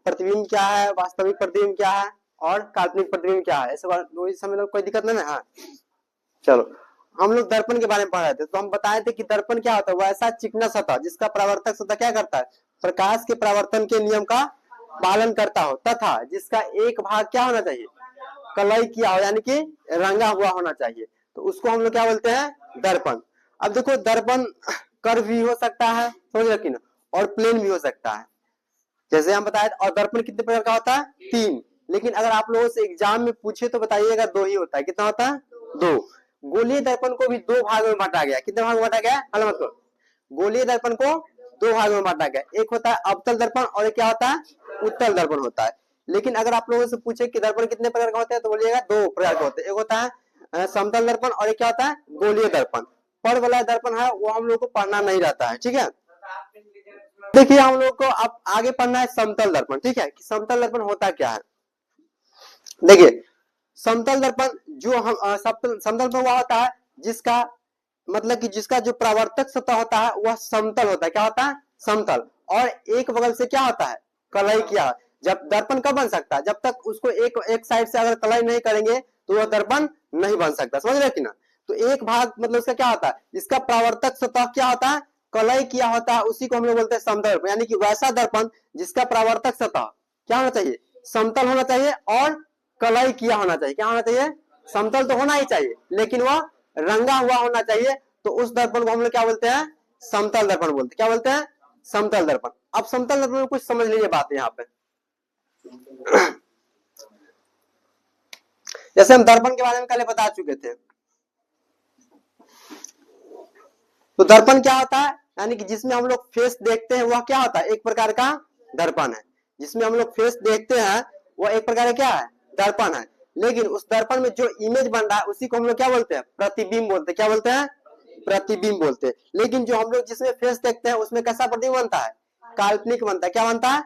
प्रतिबिंब क्या है, वास्तविक प्रतिबिंब क्या है और काल्पनिक प्रतिबिंब क्या है, इस समय लोग कोई दिक्कत नहीं ना। हाँ चलो, हम लोग दर्पण के बारे में पढ़ रहे थे, तो हम बताए थे कि दर्पण क्या होता है, वैसा चिकना सतह जिसका परावर्तक सतह क्या करता है, प्रकाश के परावर्तन के नियम का पालन करता हो तथा जिसका एक भाग क्या होना चाहिए, कलई किया हो यानी कि रंगा हुआ होना चाहिए, तो उसको हम लोग क्या बोलते हैं, दर्पण। अब देखो दर्पण कर्व भी हो सकता है, समझ रहे कि ना, और प्लेन भी हो सकता है, जैसे हम बताए। और दर्पण कितने प्रकार का होता है, 3। लेकिन अगर आप लोगों से एग्जाम में पूछे तो बताइएगा 2 ही होता है। कितना होता है, 2। गोलीय दर्पण को भी 2 भाग में बांटा गया। कितने भाग में बांटा गया, अलमत को, गोलीय दर्पण को 2 भाग में बांटा गया। एक होता है अवतल दर्पण और एक क्या होता है, उत्तल दर्पण होता है। लेकिन अगर आप लोगों से पूछे कि दर्पण कितने प्रकार का होता है, तो बोलिएगा 2 प्रकार का होते हैं। एक होता है समतल दर्पण और एक क्या होता है, गोलीय दर्पण। पढ़ वाला दर्पण है वो हम लोग को पढ़ना नहीं रहता है, ठीक है। देखिए हम लोग को अब आगे पढ़ना है समतल दर्पण, ठीक है, कि समतल दर्पण होता क्या है। देखिए समतल दर्पण जो हम समतल दर्पण वह होता है जिसका मतलब कि जिसका जो परावर्तक सतह होता है वह समतल होता है। क्या होता है, समतल, और एक बगल से क्या होता है, कलई किया। जब दर्पण कब बन सकता है, जब तक उसको एक साइड से अगर कलई नहीं करेंगे तो वह दर्पण नहीं बन सकता, समझ रहे कि ना। तो एक भाग मतलब उसका क्या होता है, इसका परावर्तक सतह क्या होता है, कलई किया होता है, उसी को हम लोग बोलते हैं समतल दर्पण। यानी कि वैसा दर्पण जिसका परावर्तक सतह क्या होना चाहिए, समतल होना चाहिए और कलई किया होना चाहिए। क्या होना चाहिए, समतल तो होना ही चाहिए लेकिन वह रंगा हुआ होना चाहिए। तो उस दर्पण को हम लोग क्या बोलते हैं, समतल दर्पण बोलते हैं। क्या बोलते हैं, समतल दर्पण। अब समतल दर्पण में कुछ समझ लीजिए बात यहाँ पे। जैसे हम दर्पण के बारे में पहले बता चुके थे, तो दर्पण क्या होता है, यानी कि जिसमें हम लोग फेस देखते हैं वह क्या होता है, एक प्रकार का दर्पण है। जिसमें हम लोग फेस देखते हैं वह एक प्रकार का क्या है, दर्पण है। लेकिन उस दर्पण में जो इमेज बन रहा है उसी को हम लोग क्या बोलते हैं, प्रतिबिंब बोलते हैं। क्या बोलते हैं, प्रतिबिंब बोलते हैं। लेकिन जो हम लोग जिसमें फेस देखते हैं उसमें कैसा प्रतिबिंब बनता है, काल्पनिक बनता है। क्या बनता है,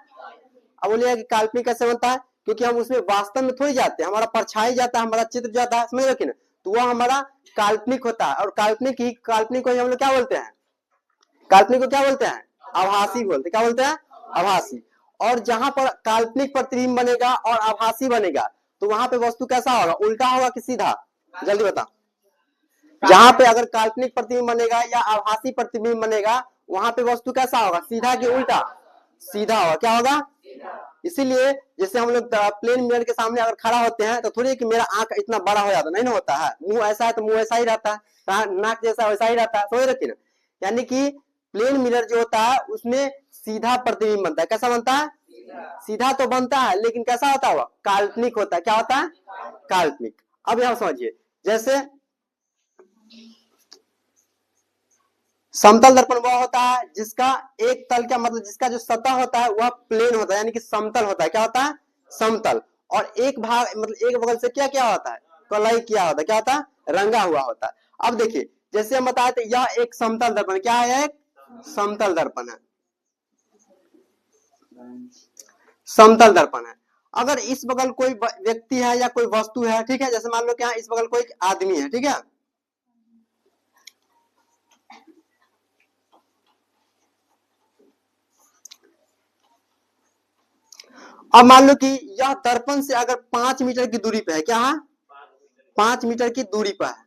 अब बोलिएगा कि काल्पनिक कैसे बनता है, क्योंकि हम उसमें वास्तव में थोड़ी जाते हैं, हमारा परछाई जाता है, हमारा चित्र जाता है, समझ रहे कि ना, तो वह हमारा काल्पनिक होता है। और काल्पनिक को हम लोग क्या बोलते हैं, काल्पनिक को क्या बोलते हैं, आभासी बोलते हैं। क्या बोलते हैं, आभासी। और जहां पर काल्पनिक प्रतिबिंब बनेगा और आभासी बनेगा तो वहां पे वस्तु कैसा होगा, उल्टा होगा कि सीधा, जल्दी बता। जहां पे अगर काल्पनिक प्रतिबिंब बनेगा या आभासी प्रतिबिंब बनेगा वहां पे वस्तु कैसा होगा, सीधा कि उल्टा, सीधा होगा। क्या होगा, इसीलिए जैसे हम लोग प्लेन मिरर के सामने अगर खड़ा होते हैं तो थोड़ी कि मेरा आंख इतना बड़ा हो जाता, नहीं ना होता है। मुंह ऐसा है तो मुंह ऐसा ही रहता है, नाक जैसा वैसा ही रहता है, समझ रहे ना। यानी कि प्लेन मिरर जो होता है उसमें सीधा प्रतिबिंब बनता है। कैसा बनता है, सीधा तो बनता है लेकिन कैसा होता है, काल्पनिक होता है। क्या होता है, काल्पनिक। अब यहां समझिए, जैसे समतल दर्पण वह होता है जिसका एक तल का मतलब जिसका जो सतह होता है वह प्लेन होता है, यानी कि समतल होता है। क्या होता है, समतल। और एक भाग मतलब एक बगल से क्या क्या होता है, कलई किया होता है। क्या होता है, रंगा हुआ होता है। अब देखिए जैसे हम बताए थे यह एक समतल दर्पण, क्या है, एक समतल दर्पण है, समतल दर्पण है। अगर इस बगल कोई व्यक्ति है या कोई वस्तु है, ठीक है, जैसे मान लो कि यहाँ इस बगल कोई आदमी है, ठीक है, अब मान लो कि यह दर्पण से अगर 5 मीटर की दूरी पे है, क्या है, 5 मीटर की दूरी पर है,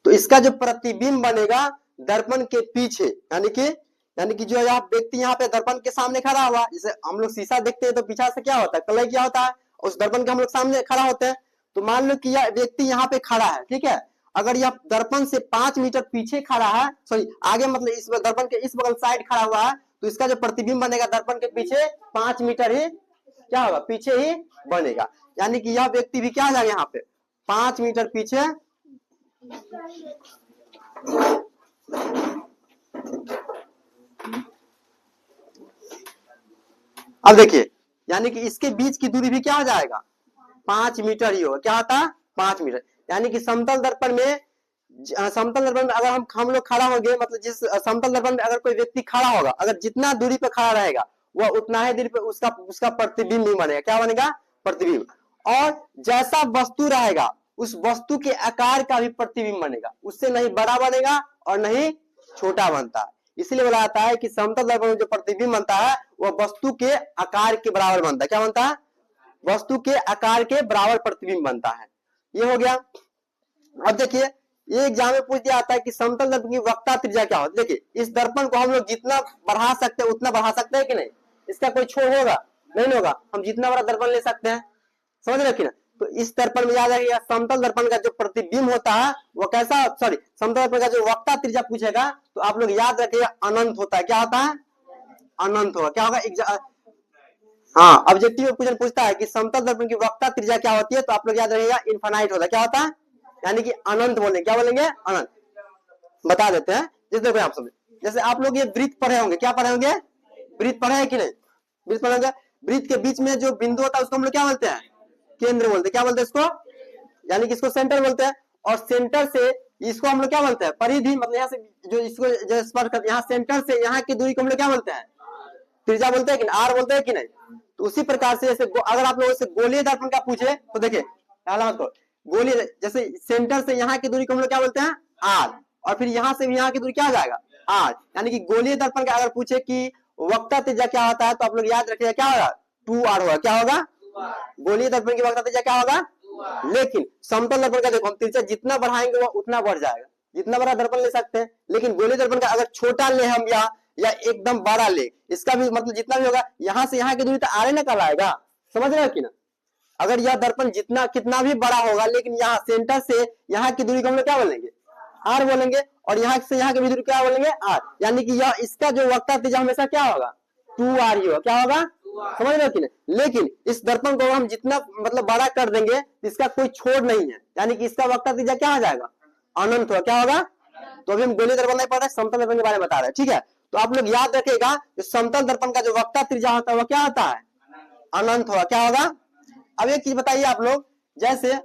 तो इसका जो प्रतिबिंब बनेगा दर्पण के पीछे, यानी कि जो यह व्यक्ति यहाँ पे दर्पण के सामने खड़ा हुआ, जैसे हम लोग शीशा देखते हैं तो पीछा से क्या होता है, कलई क्या होता है, उस दर्पण के हम लोग सामने खड़ा होते हैं। तो मान लो कि यह व्यक्ति यहाँ पे खड़ा है, ठीक है, अगर यह दर्पण से 5 मीटर पीछे खड़ा है, सॉरी आगे मतलब इस दर्पण के इस बगल साइड खड़ा हुआ है, तो इसका जो प्रतिबिंब बनेगा दर्पण के पीछे 5 मीटर ही क्या होगा, पीछे ही बनेगा। यानी कि यह व्यक्ति भी क्या आ जाएगा यहाँ पे 5 मीटर पीछे अब देखिए यानी कि इसके बीच की दूरी भी क्या हो जाएगा, 5 मीटर ही होगा। क्या होता है, 5 मीटर। यानी कि समतल दर्पण में अगर हम लोग खड़ा होंगे, मतलब जिस समतल दर्पण में अगर कोई व्यक्ति खड़ा होगा, अगर जितना दूरी पे खड़ा रहेगा वह उतना ही दूरी पे उसका प्रतिबिंब भी बनेगा। क्या बनेगा, प्रतिबिंब। और जैसा वस्तु रहेगा उस वस्तु के आकार का भी प्रतिबिंब बनेगा, उससे नहीं बड़ा बनेगा और नहीं छोटा बनता। इसीलिए बोला जाता है कि समतल दर्पण में जो प्रतिबिंब बनता है वह वस्तु के आकार के बराबर बनता है। क्या बनता है? वस्तु के आकार के बराबर प्रतिबिंब बनता है। ये हो गया। अब देखिए ये एग्जाम में पूछ दिया जाता है कि समतल दर्पण की वक्रता त्रिज्या क्या होती है। देखिए इस दर्पण को हम लोग जितना बढ़ा सकते हैं उतना बढ़ा सकते हैं कि नहीं, इसका कोई छोड़ होगा नहीं होगा, हम जितना बड़ा दर्पण ले सकते हैं, समझ रहे कि ना। तो इस दर्पण में याद रखिएगा समतल दर्पण का जो प्रतिबिंब होता है वो कैसा, सॉरी समतल दर्पण का जो वक्रता त्रिज्या पूछेगा तो आप लोग याद रखिएगा अनंत होता है। क्या होता है? अनंत होगा। क्या होगा? हाँ, ऑब्जेक्टिव में क्वेश्चन पूछता है कि समतल दर्पण की वक्रता त्रिज्या क्या होती है तो आप लोग याद रखिएगा इनफाइनाइट होता है। क्या होता है? यानी कि अनंत बोलेंगे। क्या बोलेंगे? अनंत। बता देते हैं जिस आप समझे। जैसे आप लोग ये वृत्त पढ़े होंगे, क्या पढ़े होंगे? वृत्त पढ़े है कि नहीं? वृत्त पढ़े होंगे। वृत्त के बीच में जो बिंदु होता है उसको हम लोग क्या बोलते हैं? केंद्र बोलते हैं। क्या बोलते हैं इसको? यानी कि इसको सेंटर बोलते हैं। और सेंटर से इसको हम लोग क्या बोलते हैं? परिधि। मतलब यहाँ से जो इसको जो स्पर्श करते हैं, यहाँ सेंटर से यहाँ की दूरी को हम लोग क्या बोलते हैं? त्रिज्या बोलते हैं कि आर बोलते हैं कि नहीं। तो उसी प्रकार से जैसे अगर आप लोगों से गोलीय दर्पण का पूछे तो देखिए गोलीय, जैसे सेंटर से यहाँ की दूरी को हम लोग क्या बोलते हैं? आर। और फिर यहाँ से यहाँ की दूरी क्या आ जाएगा? आर। यानी कि गोलीय दर्पण का अगर पूछे कि वक्रता त्रिज्या क्या होता है तो आप लोग याद रखिएगा क्या होगा? 2r होगा। क्या होगा? गोलीय दर्पण की वक्रता त्रिज्या क्या होगा? लेकिन समतल दर्पण का देखो हम त्रिज्या जितना बढ़ाएंगे वो उतना बढ़ जाएगा, जितना बड़ा दर्पण ले सकते हैं। लेकिन गोलीय दर्पण का अगर छोटा ले हम या एकदम बड़ा ले, इसका भी मतलब जितना भी होगा यहाँ से यहाँ की दूरी तो आर ना कहलाएगा। समझ रहे हो कि ना। अगर यह दर्पण जितना कितना भी बड़ा होगा लेकिन यहाँ सेंटर से यहाँ की दूरी को हम लोग क्या बोलेंगे? आर बोलेंगे। और यहाँ से यहाँ की दूरी क्या बोलेंगे? आर। यानी कि यह इसका जो वक्रता त्रिज्या हमेशा क्या होगा? 2r ही होगा। क्या होगा? समझ रहे हो कि नहीं। लेकिन इस दर्पण को हम जितना मतलब बड़ा कर देंगे इसका कोई छोड़ नहीं है, यानी कि इसका वक्रता त्रिज्या क्या आ जाएगा? अनंत होगा। क्या होगा? तो अभी हम गोलीय दर्पण नहीं पढ़ रहे, समतल दर्पण के बारे में बता रहे हैं। ठीक है, तो आप लोग याद रखिएगा जो समतल दर्पण का जो वक्रता त्रिज्या होता है वो क्या होता है? अनंत होगा। क्या होगा? अब एक चीज बताइए आप लोग, जैसे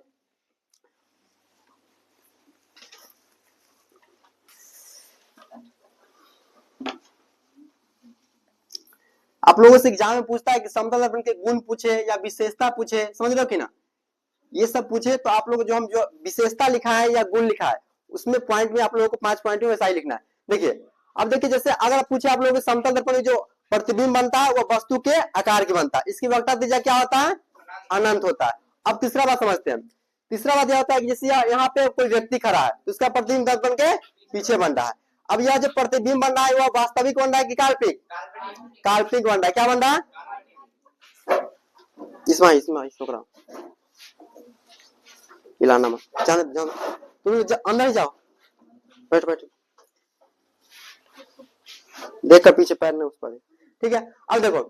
आप लोगों से एग्जाम में पूछता है कि समतल दर्पण के गुण पूछे या विशेषता पूछे, समझ रहे हो कि ना, ये सब पूछे तो आप लोग जो विशेषता लिखा है या गुण लिखा है उसमें पॉइंट में आप लोगों को 5 पॉइंट में वैसा ही लिखना है। देखिए अब देखिए जैसे अगर पूछे आप लोगों के समतल दर्पण में जो प्रतिबिंब बनता है वो वस्तु के आकार की बनता है, इसकी वक्रता त्रिज्या क्या होता है? अनंत होता है। अब तीसरा बात समझते हैं। तीसरा बात यह होता है कि जैसे यहाँ पे कोई व्यक्ति खड़ा है तो इसका प्रतिबिंब दर्पण के पीछे बन रहा है। अब यह जो प्रतिबिंब बन रहा है वह वास्तविक बन रहा है कि काल्पनिक? काल्पनिक बन रहा है। क्या बन रहा है? इसमें छोकरा हिलाना मत, जाने तुम अंदर ही जाओ, बैठ देख कर पीछे पैर नहीं उस पर। ठीक है, अब देखो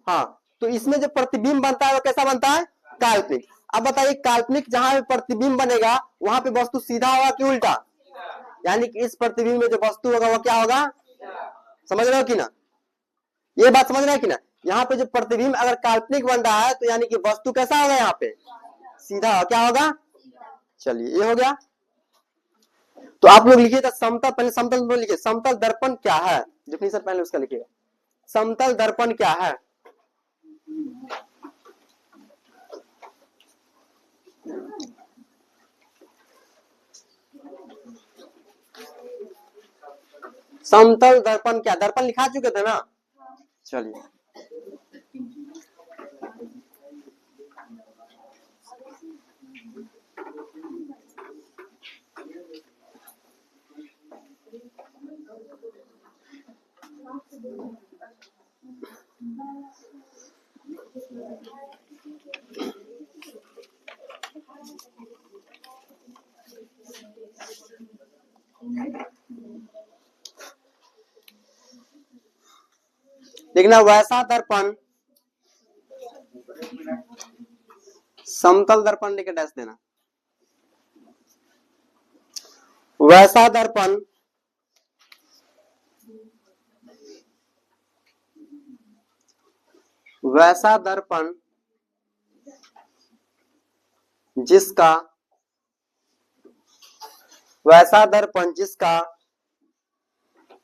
हाँ, तो इसमें जो प्रतिबिंब बनता है वो कैसा बनता है? काल्पनिक। अब बताइए काल्पनिक जहां पे प्रतिबिंब बनेगा वहां पे वस्तु सीधा होगा कि उल्टा? यानी कि इस प्रतिबिंब में जो वस्तु होगा वो क्या होगा? समझ रहे हो कि ना, ये बात समझ रहे हो कि ना। यहाँ पे जो प्रतिबिंब अगर काल्पनिक बन रहा है तो यानी कि वस्तु कैसा होगा? यहाँ पे सीधा होगा। क्या होगा? चलिए ये हो गया। तो आप लोग लिखिए समतल, पहले समतल लिखिए समतल दर्पण क्या है, डेफिनेशन पहले उसका लिखिएगा। समतल दर्पण क्या है? समतल दर्पण क्या? दर्पण लिखा चुके थे ना। चलिए देखना वैसा दर्पण, समतल दर्पण लेके डैश देना। वैसा दर्पण जिसका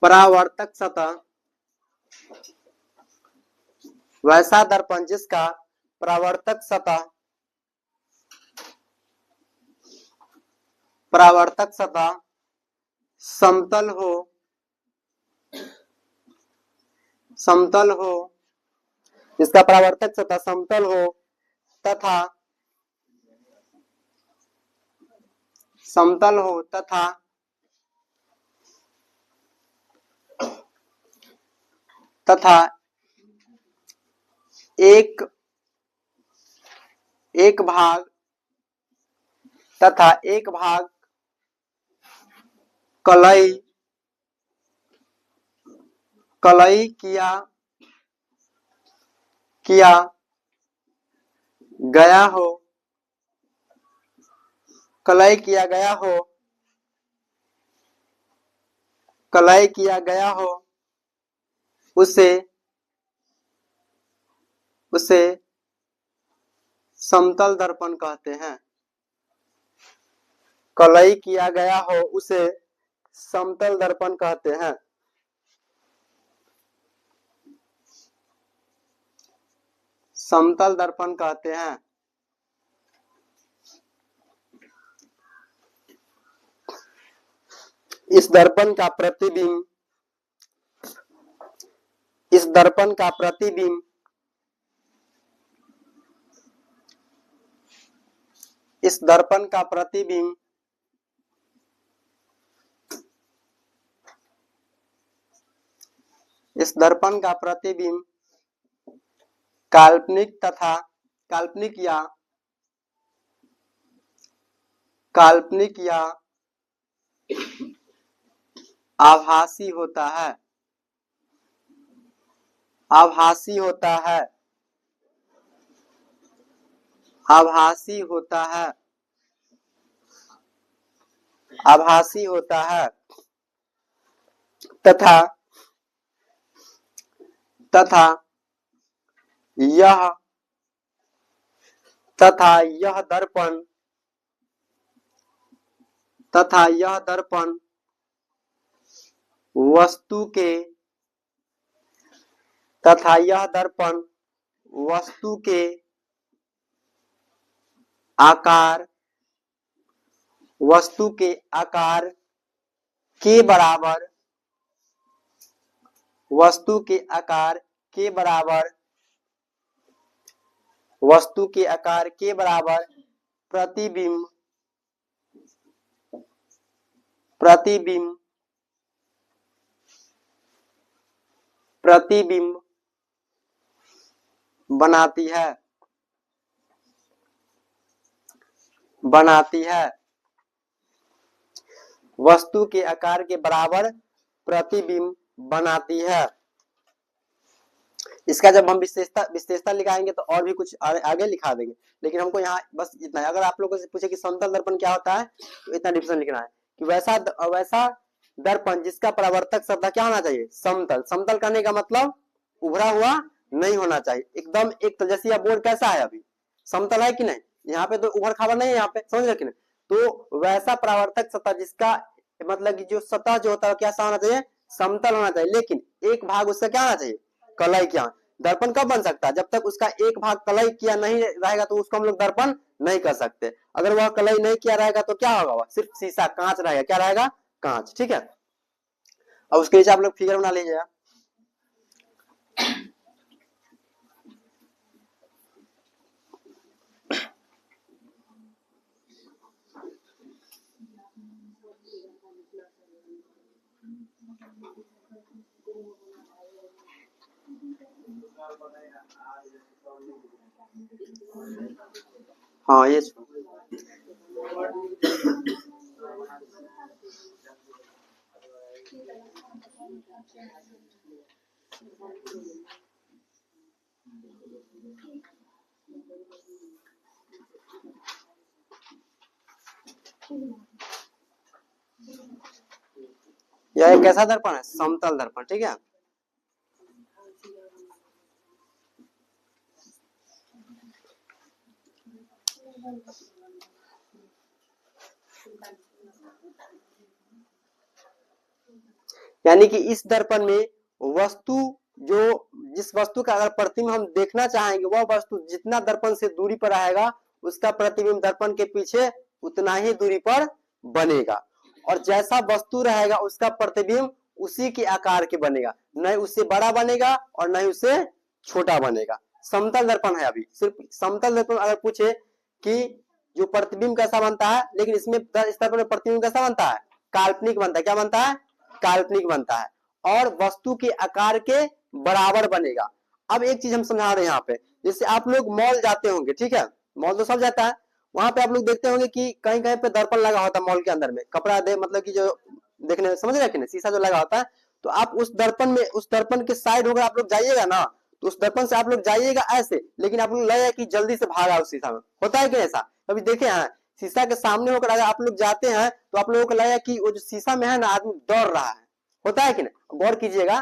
परावर्तक सतह, वैसा दर्पण जिसका परावर्तक सतह समतल हो समतल हो, जिसका परावर्तक सतह समतल हो तथा समतल हो तथा तथा एक भाग तथा एक भाग कलई किया गया हो, कलई किया गया हो उसे समतल दर्पण कहते हैं। कलई किया गया हो उसे समतल दर्पण कहते हैं। समतल दर्पण कहते हैं। इस दर्पण का प्रतिबिंब इस दर्पण का प्रतिबिंब काल्पनिक या आभासी होता है। आभासी होता है। तथा यह दर्पण वस्तु के आकार के बराबर प्रतिबिंब बनाती है। वस्तु के आकार के बराबर प्रतिबिंब बनाती है। इसका जब हम विशेषता लिखाएंगे तो और भी कुछ आगे लिखा देंगे, लेकिन हमको यहाँ बस इतना है। अगर आप लोगों से पूछे कि समतल दर्पण क्या होता है तो इतना डिफिनेशन लिखना है कि वैसा दर्पण जिसका परावर्तक सतह क्या होना चाहिए, समतल। समतल करने का मतलब उभरा हुआ नहीं होना चाहिए, एकदम एक जैसे यह बोर्ड कैसा है अभी समतल है कि नहीं, यहाँ पे तो उभर खाबर नहीं है, यहाँ पे समझ रहे कि नहीं। तो वैसा परावर्तक सतह जिसका मतलब कि जो सतह जो होता है कैसा होना चाहिए, समतल होना चाहिए, लेकिन एक भाग उसका क्या होना चाहिए, कलई किया। दर्पण कब बन सकता है, जब तक उसका एक भाग कलई किया नहीं रहेगा तो उसको हम लोग दर्पण नहीं कर सकते। अगर वह कलई नहीं किया रहेगा तो क्या होगा, वह सिर्फ शीशा कांच रहेगा, क्या रहेगा, कांच। ठीक है, अब उसके नीचे आप लोग फिगर बना लीजिएगा। हाँ ये यह एक कैसा दर्पण है, समतल दर्पण। ठीक है, यानी कि इस दर्पण में वस्तु जिस वस्तु का अगर प्रतिबिंब हम देखना चाहेंगे, वह वस्तु जितना दर्पण से दूरी पर आएगा उसका प्रतिबिंब दर्पण के पीछे उतना ही दूरी पर बनेगा, और जैसा वस्तु रहेगा उसका प्रतिबिंब उसी के आकार के बनेगा, न उससे बड़ा बनेगा और न ही उससे छोटा बनेगा। समतल दर्पण है, अभी सिर्फ समतल दर्पण अगर पूछे कि जो प्रतिबिंब कैसा बनता है, लेकिन इसमें इस दर्पण में प्रतिबिंब कैसा बनता है, काल्पनिक बनता है। क्या बनता है, काल्पनिक बनता है और वस्तु के आकार के बराबर बनेगा। अब एक चीज हम समझा रहे हैं यहाँ पे, जैसे आप लोग मॉल जाते होंगे, ठीक है, मॉल तो सब जाता है, वहां पे आप लोग देखते होंगे कि कहीं कहीं पे दर्पण लगा होता है मॉल के अंदर में, कपड़ा दे मतलब कि जो देखने समझ रहे कि नहीं, शीशा जो लगा होता है, तो आप उस दर्पण में, उस दर्पण के साइड होकर आप लोग जाइएगा ना, तो उस दर्पण से आप लोग जाइएगा ऐसे, लेकिन आप लोग लगेगा कि जल्दी से भागा उस शीशा में, होता है कि ऐसा कभी देखे हैं? शीशा के सामने होकर अगर आप लोग जाते हैं तो आप लोगों को लगेगा कि वो जो शीशा में है ना आदमी दौड़ रहा है, होता है कि नहीं? गौर कीजिएगा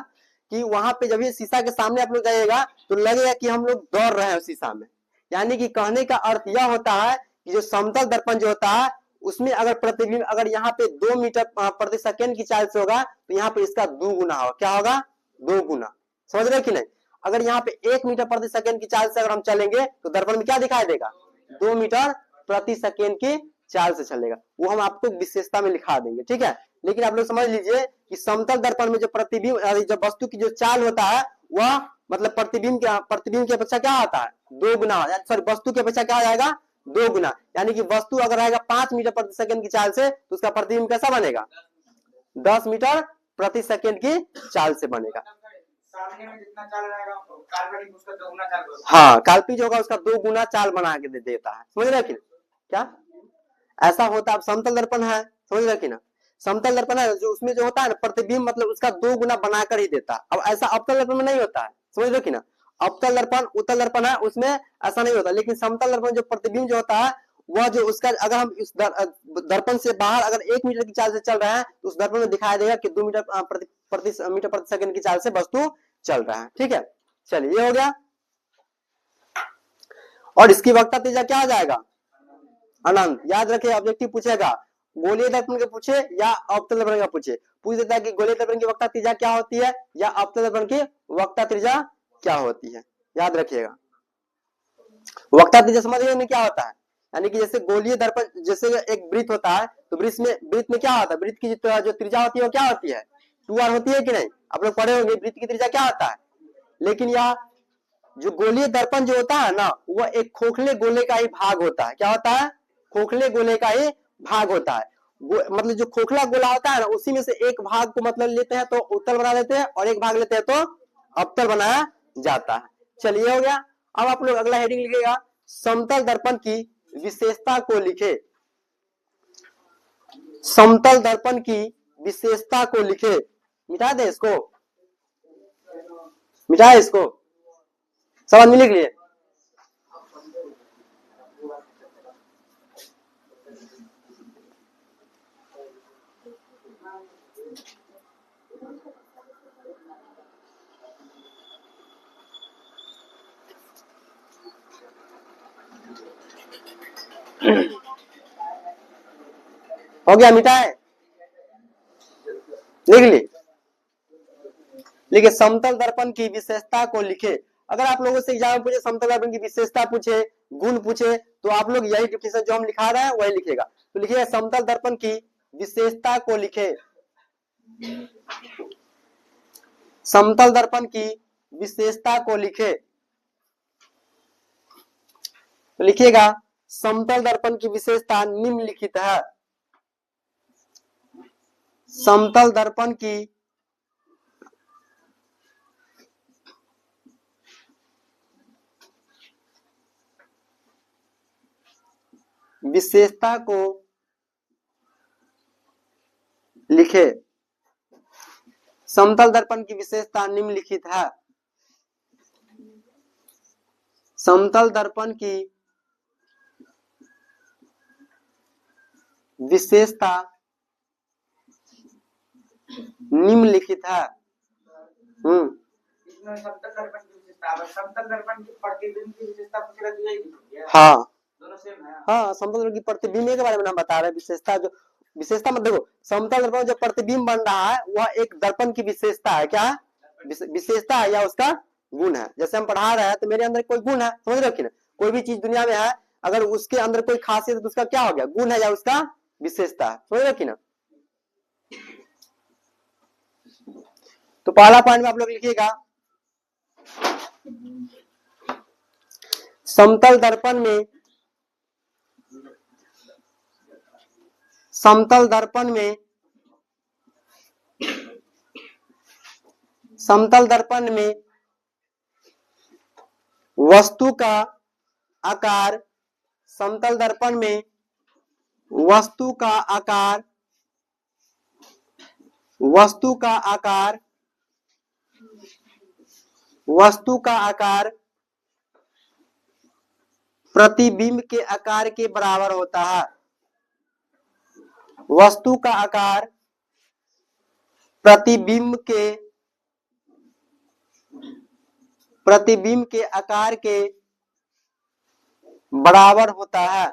कि वहां पे जब ये शीशा के सामने आप लोग जाइएगा तो लगेगा कि हम लोग दौड़ रहे हैं शीशा में। यानी कि कहने का अर्थ यह होता है कि जो समतल दर्पण जो होता है उसमें अगर प्रतिबिंब अगर यहाँ पे 2 मीटर प्रति सेकेंड की चाल से होगा तो यहाँ पे इसका 2 गुना होगा। क्या होगा? 2 गुना। समझ रहे कि नहीं? अगर यहाँ पे 1 मीटर प्रति सेकेंड की चाल से अगर हम चलेंगे तो दर्पण में क्या दिखाई देगा? 2 मीटर प्रति सेकेंड की चाल से चलेगा। वो हम आपको विशेषता में लिखा देंगे, ठीक है। लेकिन आप लोग समझ लीजिए कि समतल दर्पण में जो प्रतिबिंब जब वस्तु की जो चाल होता है वह मतलब प्रतिबिंब की अपेक्षा क्या होता है? 2 गुना। सॉरी, वस्तु की अपेक्षा क्या हो जाएगा? 2 गुना। यानी कि वस्तु अगर रहेगा 5 मीटर प्रति सेकेंड की चाल से तो उसका प्रतिबिंब कैसा बनेगा? 10 मीटर प्रति सेकेंड की चाल से बनेगा। सामने में जितना चाल रहेगा काल्पनिक उसका 2 गुना चाल होगा। हाँ, काल्पनिक जो होगा उसका 2 गुना चाल बना के देता है। समझ रहे कि क्या ऐसा होता है? अब समतल दर्पण है, समझ रहे कि ना, समतल दर्पण है जो उसमें जो होता है ना प्रतिबिंब मतलब उसका 2 गुना बनाकर ही देता है। अब ऐसा अवतल दर्पण में नहीं होता है, समझ रहे कि ना। अवतल दर्पण उत्तल दर्पण है उसमें ऐसा नहीं होता, लेकिन समतल दर्पण जो प्रतिबिंब जो होता है वह जो उसका अगर हम इस दर्पण से बाहर अगर 1 मीटर की चाल से चल रहे हैं तो उस दर्पण में दिखाई देगा कि 2 मीटर प्रति सेकंड की चाल से वस्तु चल रहा है, ठीक है। चलिए ये हो गया। और इसकी वक्रता त्रिज्या क्या आ जाएगा? अनंत। याद रखिए, ऑब्जेक्टिव पूछेगा गोलीय दर्पण का पूछे या अवतल दर्पण का पूछे, पूछ देता है कि गोलीय दर्पण की वक्रता त्रिज्या क्या होती है या अवतल दर्पण की वक्रता त्रिज्या क्या होती है। याद रखिएगा, वक्रता त्रिज्या समझ में क्या होता है, यानी कि जैसे गोलीय दर्पण जैसे एक वृत्त होता है तो वृत्त में क्या होता है? वृत्त की जो त्रिज्या होती है वो क्या होती है? 2r होती है कि नहीं? आप लोग पढ़े होंगे वृत्त की त्रिज्या क्या होता है। लेकिन यह जो गोलीय दर्पण जो होता है ना वह एक खोखले गोले का ही भाग होता है। क्या होता है? खोखले गोले का ही भाग होता है। मतलब जो खोखला गोला होता है ना उसी में से एक भाग को मतलब लेते हैं तो उत्तल बना देते हैं और एक भाग लेते हैं तो अवतल बनाया जाता है। चलिए हो गया। अब आप लोग अगला हेडिंग लिखिएगा, समतल दर्पण की विशेषता को लिखे। समतल दर्पण की विशेषता को लिखे। मिटा दे इसको, मिटाए इसको, सब आदमी लिख लिए। हो गया, मिटाए, लिख ली। लिखे समतल दर्पण की विशेषता को लिखे। अगर आप लोगों से एग्जाम में पूछे समतल दर्पण की विशेषता पूछे, गुण पूछे, तो आप लोग यही डिफिनेशन जो हम लिखा रहे हैं वही लिखेगा। तो लिखिए समतल दर्पण की विशेषता को लिखे। समतल दर्पण की विशेषता को लिखे। तो लिखिएगा समतल दर्पण की विशेषता निम्नलिखित है। समतल दर्पण की विशेषता को लिखे। समतल दर्पण की विशेषता निम्नलिखित है। समतल दर्पण की विशेषता निम्नलिखित है। इसमें समतल दर्पण की विशेषता, समतल दर्पण की प्रतिबिंब की विशेषता पूछेगा तो यही लिखेंगे। हाँ, दोनों सेम है। हाँ, समतल दर्पण की प्रतिबिंब के बारे में हम बता रहे हैं। विशेषता जो विशेषता मतलब देखो, समतल दर्पण जो प्रतिबिंब बन रहा है वह एक दर्पण की विशेषता है। क्या विशेषता है या उसका गुण है। जैसे हम पढ़ा रहे हैं तो मेरे अंदर कोई गुण है, समझ रहे हो कि ना। कोई भी चीज दुनिया में है अगर उसके अंदर कोई खासियत है तो उसका क्या हो गया? गुण है या उसका विशेषता है। समझ रहे हो कि ना। तो पहला पॉइंट में आप लोग लिखिएगा, समतल दर्पण में समतल दर्पण में वस्तु का आकार, समतल दर्पण में वस्तु का आकार प्रतिबिंब के आकार के बराबर होता है। वस्तु का आकार प्रतिबिंब के आकार के बराबर होता है।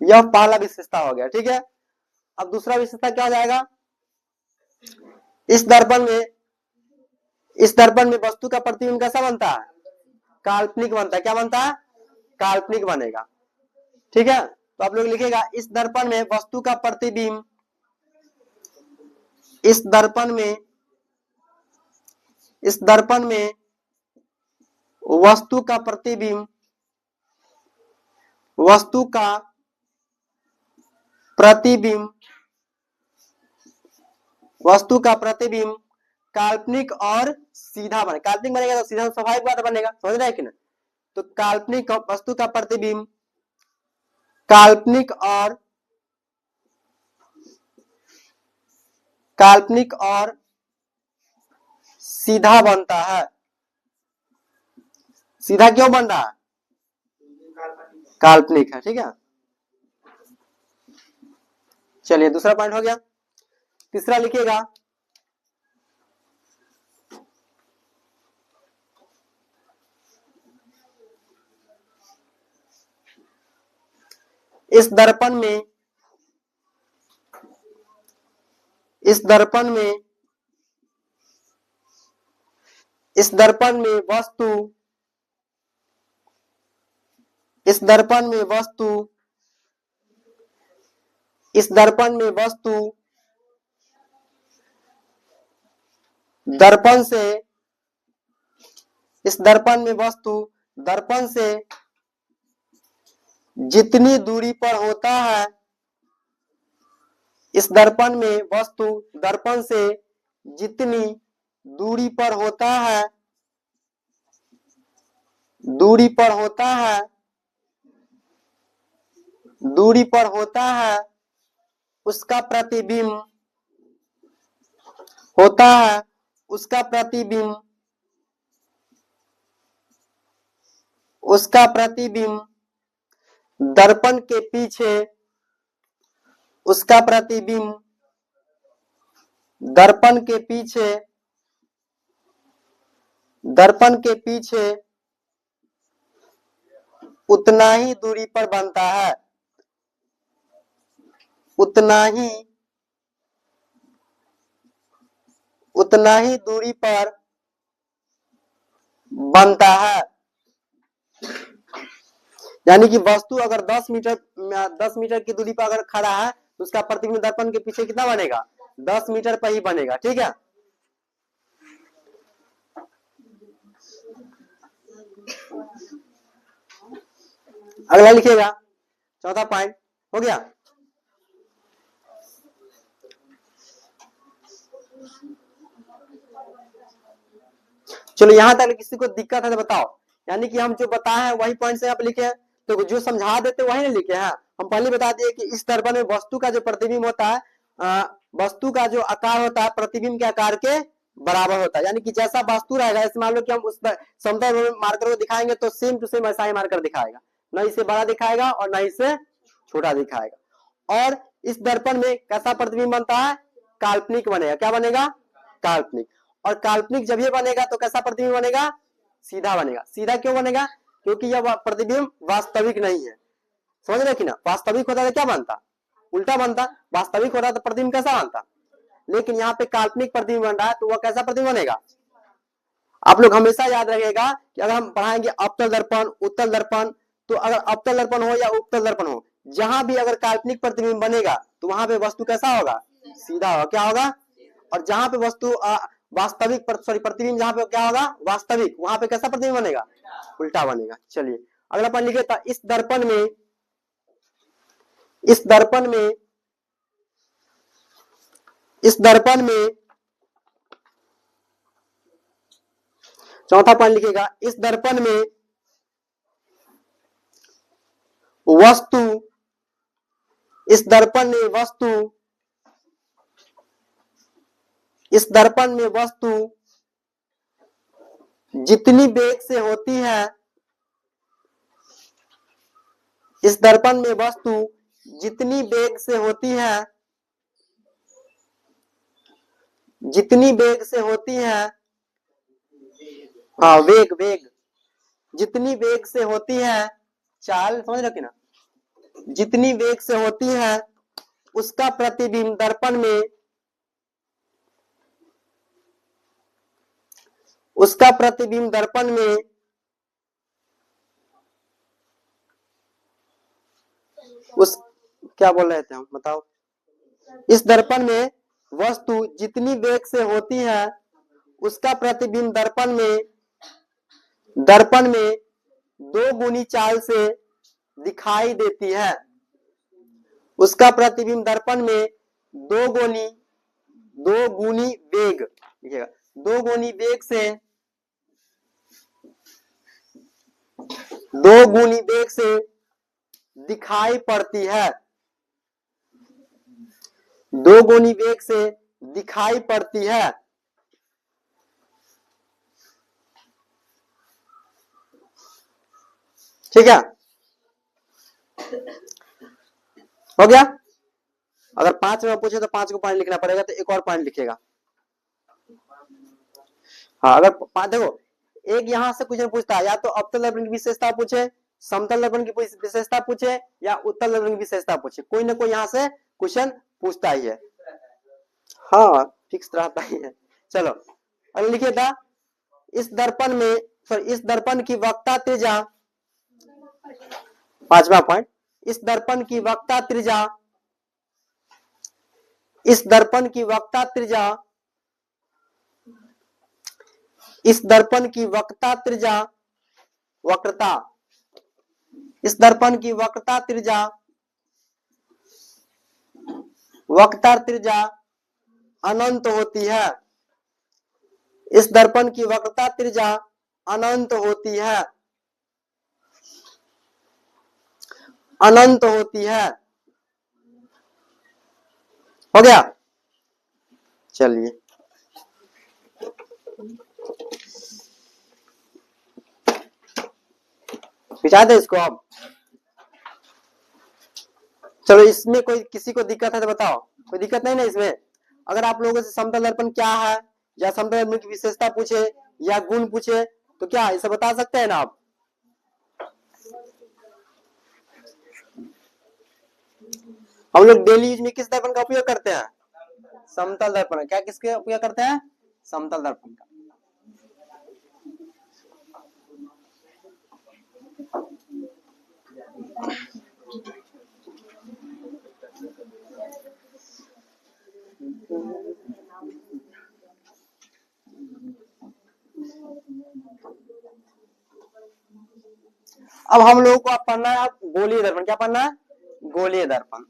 यह पहला विशेषता हो गया। ठीक है, अब दूसरा विशेषता क्या हो जाएगा, इस दर्पण में वस्तु का प्रतिबिंब कैसा बनता है, काल्पनिक बनता है। क्या बनता है, काल्पनिक बनेगा। ठीक है, तो आप लोग लिखेगा, इस दर्पण में वस्तु का प्रतिबिंब, इस दर्पण में वस्तु का प्रतिबिंब काल्पनिक और सीधा बने। काल्पनिक बनेगा तो सीधा स्वाभाविक बात बनेगा, समझ रहे हैं कि ना। तो काल्पनिक वस्तु का प्रतिबिंब काल्पनिक और सीधा बनता है। सीधा क्यों बन रहा है, काल्पनिक है। ठीक है, चलिए दूसरा पॉइंट हो गया। तीसरा लिखिएगा, इस दर्पण में वस्तु दर्पण से जितनी दूरी पर होता है, इस दर्पण में वस्तु दर्पण से जितनी दूरी पर होता है, उसका प्रतिबिंब दर्पण के पीछे उतना ही दूरी पर बनता है। उतना ही दूरी पर बनता है। यानी कि वस्तु अगर 10 मीटर की दूरी पर अगर खड़ा है तो उसका प्रतिबिंब दर्पण के पीछे कितना बनेगा, 10 मीटर पर ही बनेगा। ठीक है, अगला लिखिएगा, चौथा पॉइंट हो गया। चलो यहां तक किसी को दिक्कत है तो बताओ। यानी कि हम जो बताए हैं वही पॉइंट से आप लिखे हैं, तो जो समझा देते वही नहीं लिखे हैं। हम पहले बता दिए कि इस दर्पण में वस्तु का जो प्रतिबिंब होता है, वस्तु का जो आकार होता है प्रतिबिंब के आकार के बराबर होता है। यानी कि जैसा वस्तु रहेगा, इस मान लो कि हम उस समतल मार्कर को दिखाएंगे तो सेम टू सेम ऐसा ही मार्कर दिखाएगा, न इसे बड़ा दिखाएगा और न इसे छोटा दिखाएगा। और इस दर्पण में कैसा प्रतिबिंब बनता है, काल्पनिक बनेगा। क्या बनेगा, काल्पनिक। और काल्पनिक जब ये बनेगा तो कैसा प्रतिबिंब बनेगा, सीधा बनेगा। सीधा क्यों बनेगा, क्योंकि यह प्रतिबिंब वास्तविक नहीं है। समझ रहे कि ना, वास्तविक होता तो क्या बनता, उल्टा बनता। वास्तविक होता तो प्रतिबिंब कैसा बनता, लेकिन यहाँ पे काल्पनिक प्रतिबिंब बन रहा है तो वह कैसा प्रतिबिंब बनेगा। आप लोग हमेशा याद रखिएगा कि अगर हम पढ़ाएंगे अवतल दर्पण, उत्तल दर्पण, तो अगर अवतल दर्पण हो या उत्तल दर्पण हो, जहां भी अगर काल्पनिक प्रतिबिंब बनेगा तो वहां पे वस्तु कैसा होगा, सीधा होगा। क्या होगा, और जहां पे वस्तु वास्तविक प्रतिबिंब जहां पे क्या होगा, वास्तविक, वहां पे कैसा प्रतिबिंब बनेगा, उल्टा बनेगा। चलिए अगला पॉइंट लिखिए था, इस दर्पण में इस दर्पण में चौथा पॉइंट लिखिएगा, इस दर्पण में वस्तु इस दर्पण में वस्तु जितनी वेग से होती है, इस दर्पण में वस्तु जितनी वेग से होती है, हाँ वेग जितनी वेग से होती है, चाल समझ रखे ना, जितनी वेग से होती है उसका प्रतिबिंब दर्पण में उस क्या बोल रहे थे हम, बताओ। इस दर्पण में वस्तु जितनी वेग से होती है उसका प्रतिबिंब दर्पण में 2 गुनी चाल से दिखाई देती है। उसका प्रतिबिंब दर्पण में 2 गुनी वेग, लिखिएगा 2 गुनी वेग से दिखाई पड़ती है, 2 गुनी वेग से दिखाई पड़ती है। ठीक है, हो गया। अगर 5 में पूछे तो 5 को पॉइंट लिखना पड़ेगा, तो एक और पॉइंट लिखेगा। हाँ अगर 5 देखो, एक यहां से क्वेश्चन पूछता है, या तो अवतल दर्पण की विशेषता पूछे, समतल दर्पण की विशेषता पूछे, या उत्तल दर्पण की विशेषता पूछे, कोई ना कोई यहाँ से क्वेश्चन पूछता ही है। हाँ फिक्स रहता ही है। चलो अगर लिखिए था, इस दर्पण की वक्रता त्रिज्या, 5वां पॉइंट, इस दर्पण की वक्रता त्रिज्या अनंत होती है। इस दर्पण की वक्रता त्रिज्या अनंत होती है। हो गया। चलिए पिछा दे इसको अब। चलो इसमें कोई किसी को दिक्कत है तो बताओ, कोई दिक्कत नहीं ना इसमें। अगर आप लोगों से समतल दर्पण क्या है या समतल दर्पण की विशेषता पूछे या गुण पूछे तो क्या इसे बता सकते हैं ना आप। हम लोग डेली यूज में किस दर्पण का उपयोग करते हैं, समतल दर्पण। क्या किसके उपयोग करते हैं, समतल दर्पण का। अब हम लोगों को आप पढ़ना है गोलीय दर्पण। क्या पढ़ना है, गोलीय दर्पण।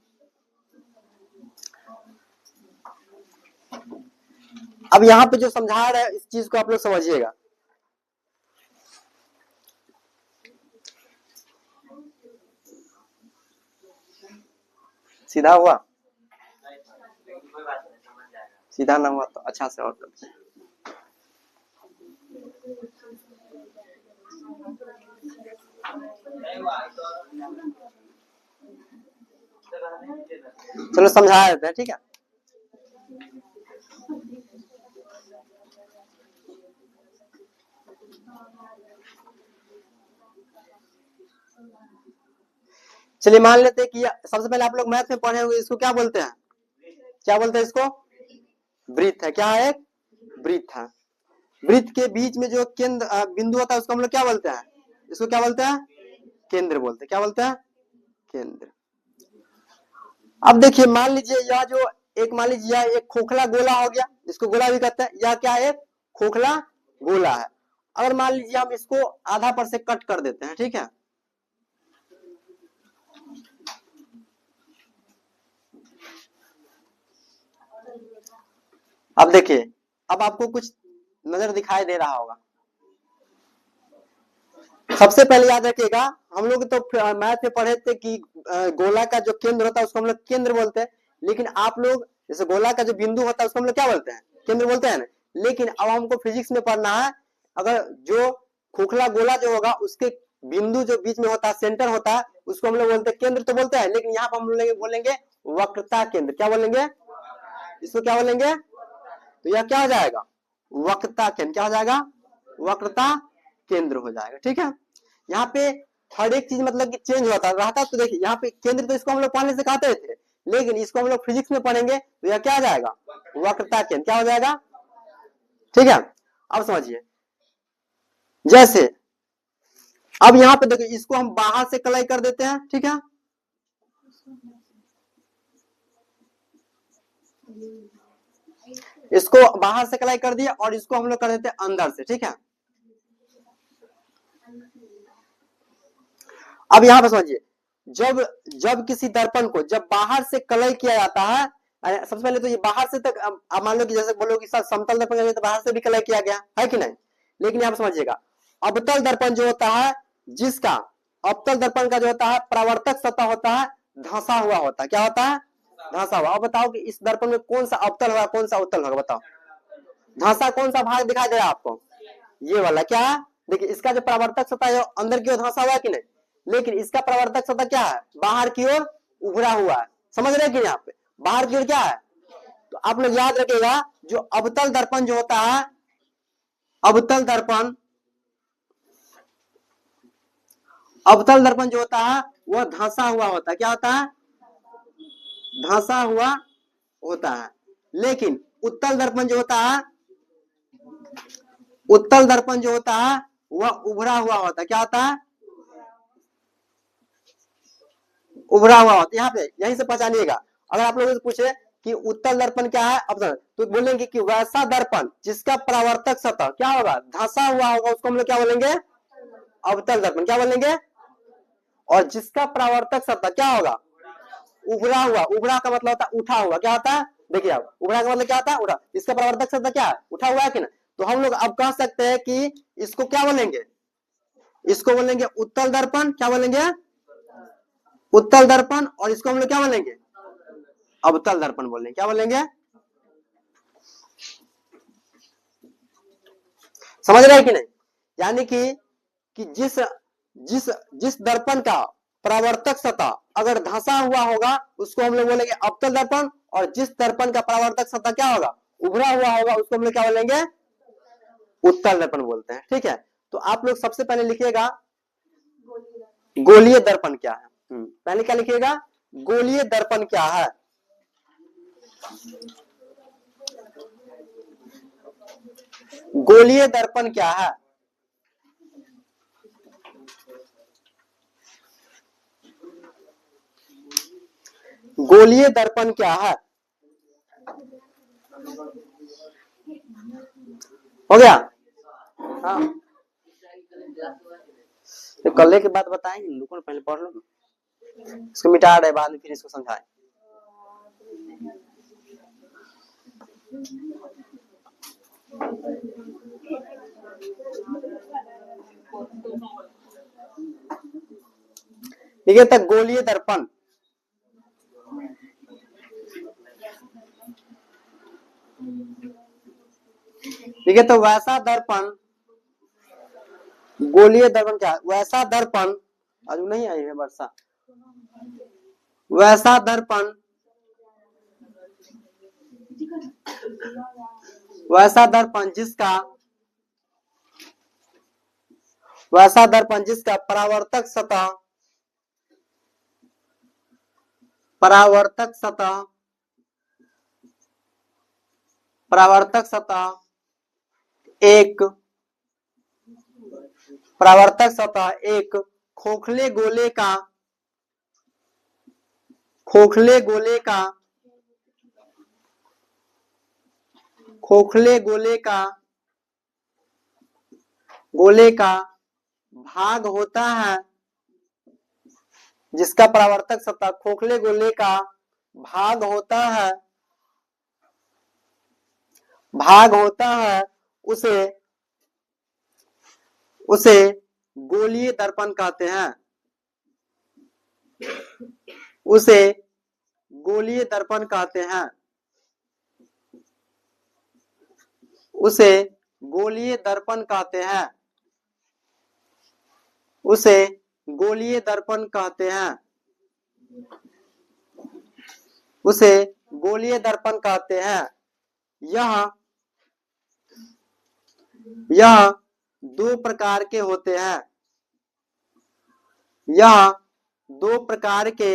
अब यहाँ पे जो समझा रहा है इस चीज को आप लोग समझिएगा। सीधा हुआ, सीधा ना हुआ तो अच्छा से और कर। चलो समझा देते हैं, ठीक है। चलिए मान लेते हैं कि सबसे पहले आप लोग मैथ में पढ़े हुए, इसको क्या बोलते हैं, क्या बोलते हैं इसको, वृत्त है। क्या है, एक वृत्त है। वृत्त के बीच में जो केंद्र बिंदु होता है उसको हम लोग क्या बोलते हैं, इसको क्या बोलते हैं, केंद्र बोलते हैं। क्या बोलते हैं, केंद्र। अब देखिए मान लीजिए यह जो एक मान लीजिए यह एक खोखला गोला हो गया, इसको गोला भी कहते हैं, यह क्या है, खोखला गोला है। अगर मान लीजिए हम इसको आधा पर से कट कर देते हैं, ठीक है, अब देखिए, अब आपको कुछ नजर दिखाई दे रहा होगा। सबसे पहले याद रखिएगा, हम लोग तो मैथ में पढ़े थे कि गोला का जो केंद्र होता है उसको हम लोग केंद्र बोलते हैं, लेकिन आप लोग जैसे गोला का जो बिंदु होता है उसको हम लोग क्या बोलते हैं, केंद्र बोलते हैं ना। लेकिन अब हमको फिजिक्स में पढ़ना है, अगर जो खोखला गोला जो होगा उसके बिंदु जो बीच में होता है, सेंटर होता है, उसको हम लोग बोलते हैं केंद्र तो बोलते हैं, लेकिन यहाँ पर हम लोग बोलेंगे वक्रता केंद्र। क्या बोलेंगे, इसको क्या बोलेंगे, तो यह क्या हो जाएगा, वक्रता केंद्र। क्या हो जाएगा, वक्रता केंद्र हो जाएगा। ठीक है, यहाँ पे हर एक चीज मतलब कि चेंज होता रहता है। तो देखिए यहाँ पे केंद्र तो इसको हम लोग पढ़ने से कहते थे, लेकिन इसको हम लोग फिजिक्स में पढ़ेंगे तो यह क्या हो जाएगा, वक्रता केंद्र। क्या हो जाएगा, ठीक है। अब समझिए, जैसे अब यहाँ पे देखिए इसको हम बाहर से कलाई कर देते हैं, ठीक है, इसको बाहर से कलाई कर दिया और इसको हम लोग कर देते हैं अंदर से, ठीक है। अब यहाँ पे समझिए, जब जब किसी दर्पण को जब बाहर से कलई किया जाता है, सबसे पहले तो ये बाहर से तक, अब मान लो कि जैसे बोलो कि सर समतल दर्पण तो बाहर से भी कलई किया गया है कि नहीं, लेकिन यहाँ पे समझिएगा अवतल दर्पण जो होता है, जिसका अवतल दर्पण का जो होता है परावर्तक सतह होता है धंसा हुआ होता है। क्या होता है, धंसा हुआ। अब बताओ कि इस दर्पण में कौन सा अवतल होगा, कौन सा उत्तल होगा, बताओ। धंसा कौन सा भाग दिखाई दे रहा है आपको, ये वाला। क्या है, देखिए इसका जो परावर्तक सतह है अंदर की ओर धंसा हुआ है कि नहीं, लेकिन इसका परावर्तक सतह क्या है, बाहर की ओर उभरा हुआ है। समझ रहे हैं कि यहाँ पे बाहर की ओर क्या है। तो आप लोग याद रखिएगा, जो अवतल दर्पण जो होता है, अवतल दर्पण, अवतल दर्पण जो होता है वह धंसा हुआ होता है। क्या होता है, धंसा हुआ होता है। लेकिन उत्तल दर्पण जो होता है, उत्तल दर्पण जो होता है वह उभरा हुआ होता है। क्या होता है, उभरा हुआ होता है। यहाँ पे यहीं से पहचानिएगा। अगर आप लोगों से पूछे कि उत्तल दर्पण क्या है, अब तो बोलेंगे कि वैसा दर्पण जिसका परावर्तक सतह क्या होगा, धंसा हुआ होगा, उसको हम लोग क्या बोलेंगे, अवतल दर्पण। क्या बोलेंगे, और जिसका परावर्तक सतह क्या होगा, उभरा हुआ। उभरा का मतलब होता है उठा हुआ। क्या होता है, देखिए आप, उभरा का मतलब क्या होता है, उठा। इसका परावर्तक सतह क्या है, उठा हुआ है कि ना। तो हम लोग अब कह सकते हैं कि इसको क्या बोलेंगे, इसको बोलेंगे उत्तल दर्पण। क्या बोलेंगे, उत्तल दर्पण। और इसको हम लोग क्या बोलेंगे, अवतल दर्पण बोलेंगे। क्या बोलेंगे, समझ रहे हैं कि नहीं। यानी कि जिस जिस जिस दर्पण का परावर्तक सतह अगर धंसा हुआ होगा उसको हम लोग बोलेंगे अवतल दर्पण, और जिस दर्पण का परावर्तक सतह क्या होगा, उभरा हुआ होगा, उसको हम लोग क्या बोलेंगे, उत्तल दर्पण बोलते हैं। ठीक है, तो आप लोग सबसे पहले लिखिएगा गोलीय दर्पण क्या है। पहले क्या लिखिएगा, गोलीय दर्पण क्या है। गोलीय दर्पण क्या है, गोलीय दर्पण क्या है। हो गया, हाँ। तो कल के बाद बताएंगे, रुको पहले पढ़ लो, इसको मिटा रहे बाद में फिर इसको समझाएं। ठीक है, तक गोलीय दर्पण, ठीक है। तो वैसा दर्पण, गोलीय दर्पण क्या है, वैसा दर्पण, आज नहीं आई है वर्षा, वैसा दर्पण, वैसा दर्पण जिसका, वैसा दर्पण जिसका परावर्तक सतह, परावर्तक सतह, परावर्तक सतह एक, परावर्तक सतह एक खोखले गोले का, खोखले गोले का गोले का भाग होता है जिसका परावर्तक सतह खोखले गोले का भाग होता है उसे गोलीय दर्पण कहते हैं। उसे गोलीय दर्पण कहते हैं। उसे गोलीय दर्पण कहते हैं। उसे गोलीय दर्पण कहते हैं। उसे गोलीय दर्पण कहते हैं। यह दो प्रकार के होते हैं। यह दो प्रकार के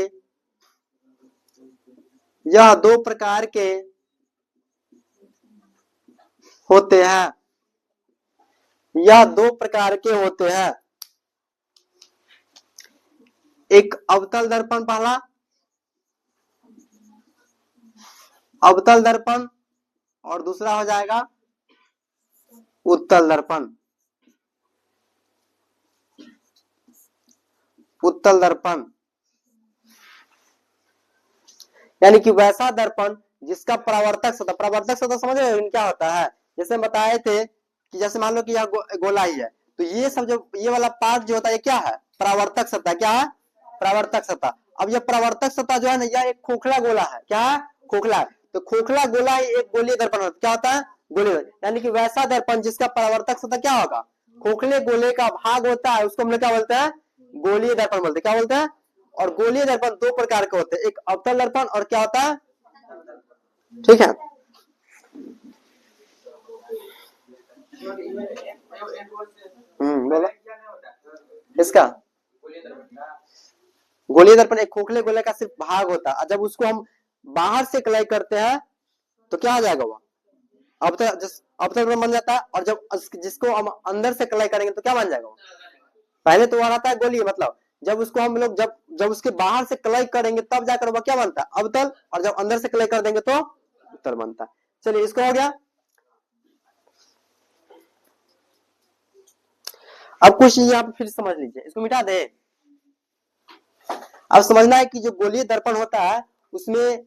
होते हैं। यह दो प्रकार के होते हैं। एक अवतल दर्पण, पहला अवतल दर्पण, और दूसरा हो जाएगा उत्तल दर्पण। उत्तल दर्पण यानी कि वैसा दर्पण जिसका परावर्तक सतह समझ रहे हो क्या होता है। जैसे हम बताए थे कि जैसे मान लो कि यह गोला ही है, तो ये सब जो ये वाला पार्ट जो होता है ये क्या है, परावर्तक सतह। क्या है, परावर्तक सतह। अब यह परावर्तक सतह जो है ना, यह एक खोखला गोला है। क्या है, खोखला है। तो खोखला गोला ही एक गोलीय दर्पण होता है। क्या होता है, गोलीय दर्पण। यानी कि वैसा दर्पण जिसका परावर्तक सतह क्या होगा, खोखले गोले का भाग होता है, उसको हम लोग क्या बोलते हैं, गोलीय दर्पण बोलते हैं। क्या बोलते हैं। और गोलीय दर्पण दो प्रकार के होते हैं, एक अवतल दर्पण और क्या होता है, ठीक है। बोलो इसका गोलीय दर्पण एक खोखले गोले का सिर्फ भाग होता है। जब उसको हम बाहर से कलाई करते हैं तो क्या आ जाएगा, वो अवतल दर्पण बन जाता है। और जब जिसको हम अंदर से कलाई करेंगे तो क्या बन जाएगा, पहले तो वह आता है गोलीय, मतलब जब उसको हम लोग जब उसके बाहर से कलाई करेंगे तब जाकर वह क्या बनता है, अवतल। और जब अंदर से कलाई कर देंगे तो उत्तल बनता है। चलिए इसको हो गया। अब कुछ यहाँ पे फिर समझ लीजिए, इसको मिटा दे। अब समझना है कि जो गोलीय दर्पण होता है उसमें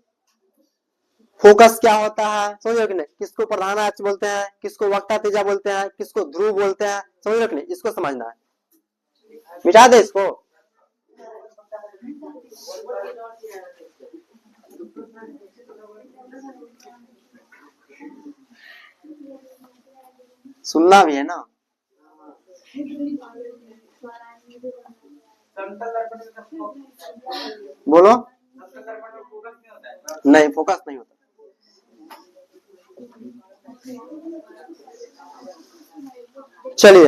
फोकस क्या होता है, समझ रहे कि नहीं। किसको प्रधान अक्ष बोलते हैं, किसको वक्ता तेजा बोलते हैं, किसको ध्रुव बोलते हैं, समझ रहे कि नहीं। इसको समझना है, मिटा दे इसको। सुनना भी है ना। बोलो। नहीं, फोकस नहीं होता। चलिए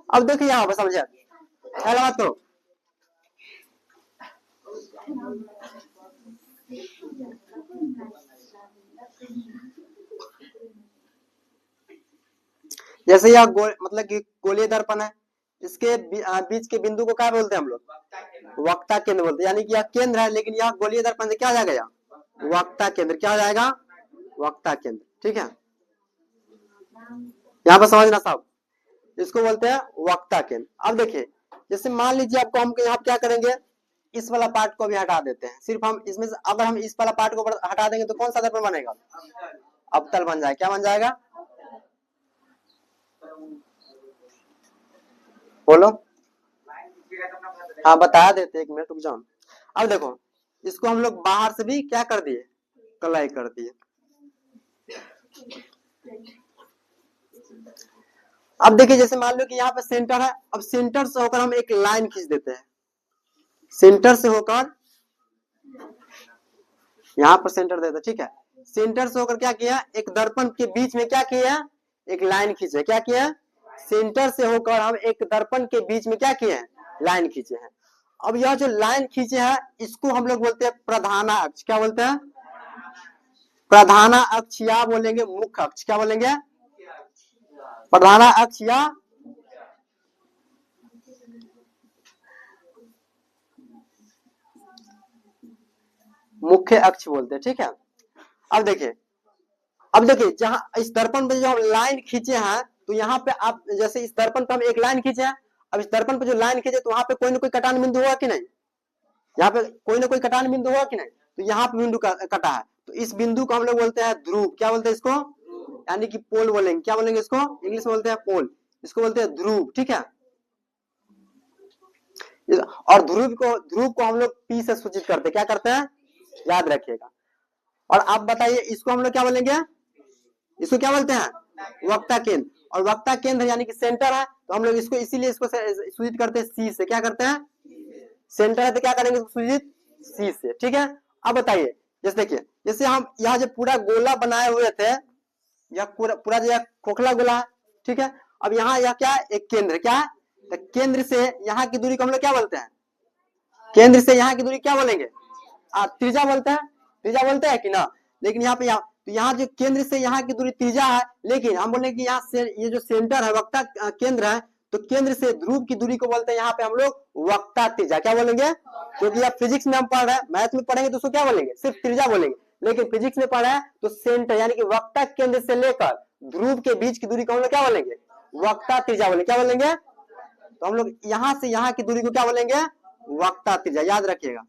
अब देखिए यहाँ पर समझे, पहला बात करो। जैसे यह मतलब कि गोलीय दर्पण है, इसके बीच के बिंदु को क्या बोलते हैं हम लोग, वक्ता केंद्र बोलते हैं। यानी कि यह केंद्र है, लेकिन यह गोलीय दर्पण से क्या आ जाएगा, वक्ता केंद्र। क्या आ जाएगा, वक्ता केंद्र। ठीक है, यहाँ पर समझना साहब, इसको बोलते हैं वक्ता केंद्र। अब देखिए, जैसे मान लीजिए आपको हम यहाँ क्या करेंगे, इस वाला पार्ट को भी हटा देते हैं। सिर्फ हम इसमें से अगर हम इस वाला पार्ट को हटा देंगे तो कौन सा दर्पण बनेगा, अवतल बन जाएगा। क्या बन जाएगा, बोलो। हाँ बता देते, एक मिनट रुक जाओ। अब देखो, इसको हम लोग बाहर से भी क्या कर दिए, कलाई कर दिए। अब देखिए, जैसे मान लो कि यहाँ पे सेंटर है, अब सेंटर से होकर हम एक लाइन खींच देते हैं। सेंटर से होकर यहाँ पर सेंटर देते, ठीक है। सेंटर से होकर क्या किया, एक दर्पण के बीच में क्या किया, एक लाइन खींचे। क्या किया, सेंटर से होकर हम एक दर्पण के बीच में क्या किए हैं, लाइन खींचे हैं। अब यह जो लाइन खींचे है इसको हम लोग बोलते हैं प्रधाना अक्ष। क्या बोलते हैं, प्रधाना अक्ष, या बोलेंगे मुख्य अक्ष। क्या बोलेंगे, प्रधाना अक्ष या मुख्य अक्ष बोलते हैं, ठीक है। अब देखिए जहां इस दर्पण पे जो हम लाइन खींचे हैं, तो यहाँ पे आप जैसे इस दर्पण पे हम एक लाइन खींचे हैं, अब इस दर्पण पे जो लाइन खींचे तो वहां पे कोई ना कोई कटान बिंदु होगा कि नहीं, यहाँ पे कोई ना कोई कटान बिंदु होगा कि नहीं, तो यहाँ पे बिंदु कटा है, तो इस बिंदु को हम लोग बोलते हैं ध्रुव। क्या बोलते हैं इसको, यानी कि पोल बोलेंगे। क्या बोलेंगे इसको, इंग्लिश में बोलते हैं पोल, इसको बोलते हैं ध्रुव, ठीक है। और ध्रुव को हम लोग पी से सूचित करते हैं, क्या करते हैं, याद रखिएगा। और आप बताइए इसको हम लोग क्या बोलेंगे, इसको क्या बोलते हैं, वक्ता केंद्र। और वक्ता केंद्र यानी कि सेंटर है, तो हम लोग इसको इसीलिए इसको सूचित करते हैं सी से। क्या करते हैं, सेंटर है तो क्या करेंगे सूचित सी से, ठीक है। अब बताइए जैसे देखिए, जैसे हम यहाँ जो पूरा गोला बनाए हुए थे, यह पूरा जो खोखला गोला है, ठीक है। अब यहाँ यह क्या है, एक केंद्र, क्या है, तो केंद्र से यहाँ की दूरी को हम लोग क्या बोलते हैं, केंद्र से यहाँ की दूरी क्या बोलेंगे, त्रिज्या बोलते हैं, त्रिज्या बोलते हैं कि ना। लेकिन यहाँ पे तो यहाँ जो केंद्र से यहाँ की दूरी त्रिज्या है, लेकिन हम बोलेंगे कि यहाँ से ये जो सेंटर है वक्ता केंद्र है, तो केंद्र से ध्रुव की दूरी को बोलते हैं यहाँ पे हम लोग वक्ता त्रिज्या। क्या बोलेंगे, क्योंकि आप फिजिक्स में हम पढ़ रहे हैं, मैथ में पढ़ेंगे तो उसको क्या बोलेंगे, सिर्फ त्रिज्या बोलेंगे। लेकिन फिजिक्स में पढ़ा है तो सेंटर यानी कि वक्ता केंद्र से लेकर ध्रुव के बीच की दूरी को हम लोग क्या बोलेंगे, वक्ता त्रिज्या बोलेंगे। क्या बोलेंगे, तो हम लोग यहाँ से यहाँ की दूरी को क्या बोलेंगे, वक्ता त्रिज्या, याद रखिएगा।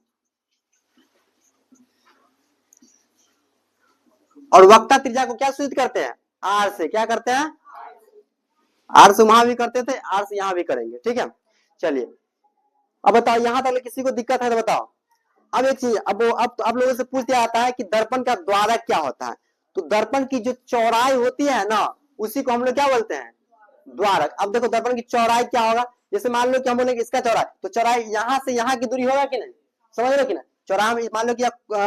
और वक्ता त्रिज्या को क्या सूचित करते हैं, आर से। क्या करते हैं, आर से वहां भी करते थे, आर से यहां भी करेंगे, ठीक है। चलिए अब बताओ, यहां तक किसी को दिक्कत है तो बताओ। अब एक चीज, अब तो आप लोगों से पूछ दिया जाता है कि दर्पण का द्वारक क्या होता है, तो दर्पण की जो चौड़ाई होती है ना, उसी को हम लोग क्या बोलते हैं, द्वारक। अब देखो दर्पण की चौड़ाई क्या होगा, जैसे मान लो कि हम बोलेंगे इसका चौड़ाई, तो चौड़ाई यहाँ से यहाँ की दूरी होगा कि नहीं, समझ रहे हो कि नहीं। चौराहा मान लो कि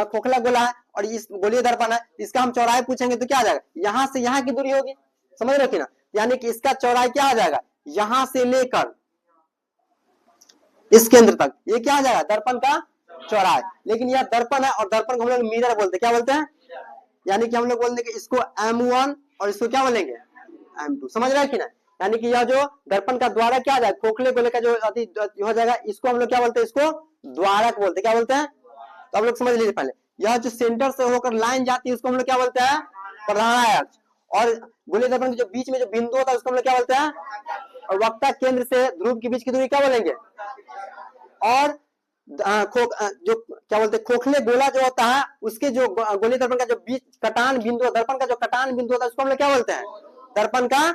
खोखला गोला है और इस गोलीय दर्पण है, इसका हम चौड़ाई पूछेंगे तो क्या आ जाएगा, यहाँ से यहाँ की दूरी होगी, समझ रहे हो कि ना। यानी कि इसका चौड़ाई क्या आ जाएगा, यहाँ से लेकर इस केंद्र तक, ये क्या आ जाएगा, दर्पण का चौड़ाई। लेकिन यह दर्पण है और दर्पण को हम लोग मिरर बोलते हैं। क्या बोलते हैं, यानी कि हम लोग बोलते हैं कि इसको M1 और इसको क्या बोलेंगे, M2, समझ रहे हैं कि ना। यानी कि यह जो दर्पण का द्वारक क्या आ जाएगा, खोखले गोले का जो हो जाएगा, इसको हम लोग क्या बोलते हैं, इसको द्वारक बोलते हैं। क्या बोलते हैं, तो हम लोग समझ लीजिए पहले, यह जो सेंटर से होकर लाइन जाती है उसको हम लोग क्या बोलते हैं, प्रधान अक्ष। और गोलीय दर्पण के जो बीच में जो बिंदु होता है उसको हम लोग क्या बोलते हैं, और वक्ता केंद्र से ध्रुव के बीच की दूरी क्या बोलेंगे। और जो क्या बोलते हैं, खोखले गोला जो होता है उसके जो गोलीय दर्पण का जो बीच कटान बिंदु, दर्पण का जो कटान बिंदु होता है उसको हम लोग क्या बोलते हैं, दर्पण का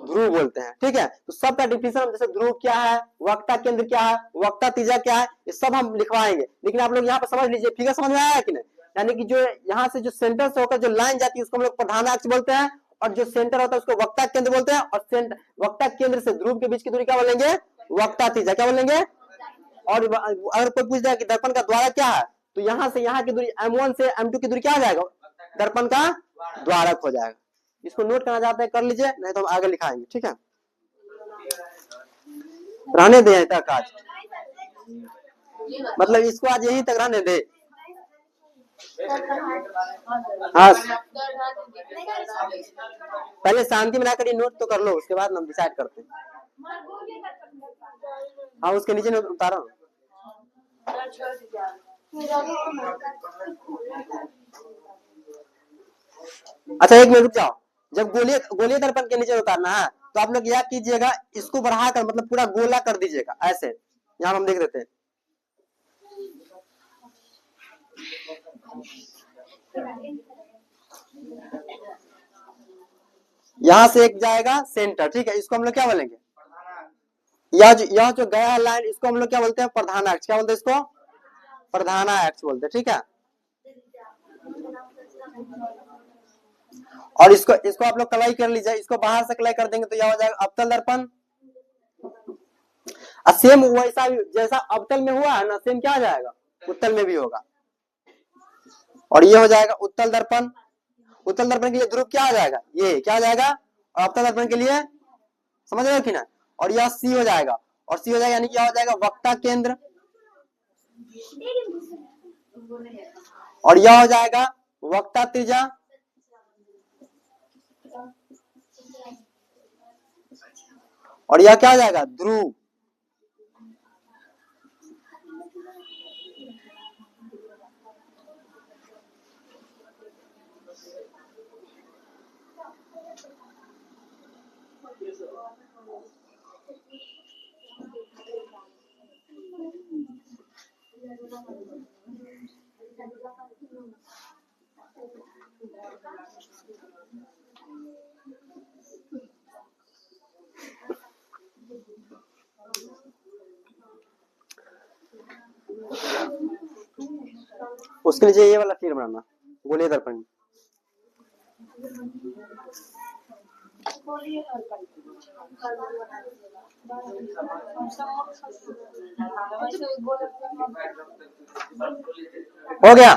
ध्रुव बोलते हैं, ठीक है। तो सबका डिफिनेशन हम, जैसे ध्रुव क्या है, वक्ता केंद्र क्या है, वक्ता त्रिज्या क्या है, ये सब हम लिखवाएंगे। लेकिन आप लोग यहाँ पर समझ लीजिए, फिगर समझ में आया कि नहीं। यानी कि जो यहाँ से जो सेंटर से होकर जो लाइन जाती है उसको हम लोग प्रधान अक्ष बोलते हैं, और जो सेंटर होता है उसको वक्ता केंद्र बोलते हैं, और वक्ता केंद्र से ध्रुव के बीच की दूरी क्या बोलेंगे, वक्ता त्रिज्या। क्या बोलेंगे। और अगर कोई पूछ जाए कि दर्पण का द्वारक क्या है, तो यहाँ से यहाँ की दूरी M1 से M2 की दूरी क्या आ जाएगा, दर्पण का द्वारक हो जाएगा। इसको नोट करना चाहते हैं कर लीजिए, नहीं तो हम आगे लिखाएंगे, ठीक है। रहने दे तक आज, मतलब इसको आज यहीं तक रहने दे। हाँ पहले शांति में ना करिए, नोट तो कर लो, उसके बाद हम डिसाइड करते हैं। हाँ उसके नीचे नोट उतारो। अच्छा एक मिनट रुक जाओ, जब गोलीय दर्पण के नीचे उतारना है तो आप लोग याद कीजिएगा, इसको बढ़ाकर मतलब पूरा गोला कर दीजिएगा ऐसे। यहाँ हम देख देते हैं, यहाँ से एक जाएगा सेंटर, ठीक है, इसको हम लोग क्या बोलेंगे, यह जो गया है लाइन, इसको हम लोग क्या बोलते हैं, प्रधान अक्ष। क्या बोलते हैं इसको, प्रधान अक्ष बोलते हैं, ठीक है। और इसको आप लोग कलाई कर लीजिए, इसको बाहर से कलाई कर देंगे तो यह हो जाएगा अवतल दर्पण। सेम वैसा जैसा अवतल में हुआ है ना, सेम क्या आ जाएगा, उत्तल में भी होगा। और ये हो जाएगा उत्तल दर्पण। उत्तल दर्पण के लिए ध्रुव क्या आ जाएगा, ये क्या आ जाएगा, और अवतल दर्पण के लिए समझ रहे हो कि ना। और यह सी हो जाएगा, और सी हो जाएगा यानी क्या हो जाएगा, वक्ता केंद्र। और यह हो जाएगा वक्ता त्रिज्या। और यह क्या हो जाएगा, ध्रुव। उसके नीचे ये वाला तीर बनाना, गोलीय दर्पण। हो गया।